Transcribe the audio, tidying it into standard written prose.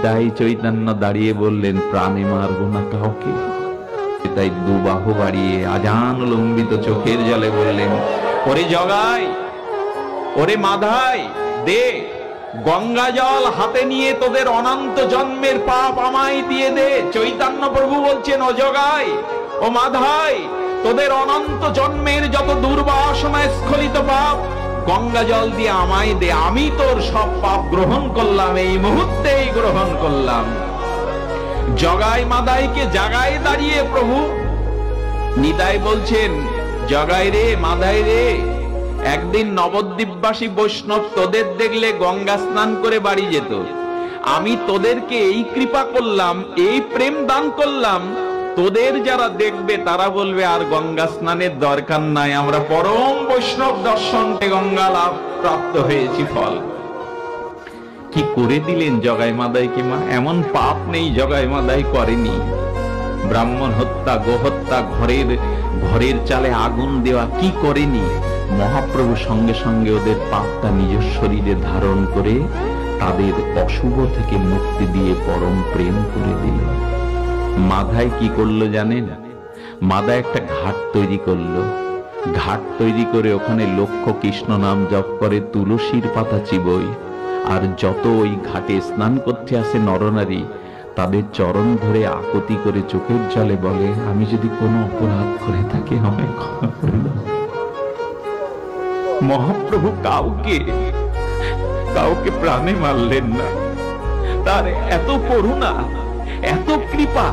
নিতাই চৈতন্য দাঁড়িয়ে বললেন, প্রাণে মারবো না কাউকে। তাই দুবাহু বাড়িয়ে আজান লম্বিত চোখের জলে বললেন, ওরে জগাই, ওরে মাধাই, দে গঙ্গা জল হাতে নিয়ে তোদের অনন্ত জন্মের পাপ আমায় দিয়ে দে। চৈতন্য প্রভু বলছেন, ও জগাই, ও মাধাই, তোদের অনন্ত জন্মের যত দুর্বাসনা স্খলিত পাপ গঙ্গা জল দিয়ে আমায় দে। আমি তোর সব পাপ গ্রহণ করলাম, এই মুহূর্তেই গ্রহণ করলাম। জগাই মাদাইকে জাগায় দাঁড়িয়ে প্রভু নিতাই বলছেন, জগাই রে, মাদাই রে, একদিন নবদ্বীপবাসী বৈষ্ণব তোদের দেখলে গঙ্গা স্নান করে বাড়ি যেত। আমি তোদেরকে এই কৃপা করলাম, এই প্রেম দান করলাম, তোদের যারা দেখবে তারা বলবে আর গঙ্গা স্নানের দরকার নাই, আমরা পরম বৈষ্ণব দর্শনকে গঙ্গা লাভ প্রাপ্ত হয়েছি ফল। কি করে দিলেন জগাই মাদাইকে মা? এমন পাপ নেই জগাই মাদাই করেনি। ব্রাহ্মণ হত্যা, গোহত্যা, ঘরের চালে আগুন দেওয়া কি করেনি? মহাপ্রভু সঙ্গে সঙ্গে ওদের পাপটা নিজ শরীরে ধারণ করে তাদের অশুভ থেকে মুক্তি দিয়ে পরম প্রেম করে দিল। মাধাই কি করলো জানেন? মাধা একটা ঘাট তৈরি করলো। ঘাট তৈরি করে ওখানে লক্ষ কৃষ্ণ নাম জপ করে, তুলসীর পাতা চিবোয়। আর যত ওই ঘাটে স্নান করতে আসে নরনারী, তাদের চরণ ধরে আকুতি করে চোখের জলে বলে, আমি যদি কোনো অপরাধ করে থাকি আমায় ক্ষমা করে দাও। মহাপ্রভু কাউকে প্রাণে মারলেন না। তার এত করুণা, এত কৃপা,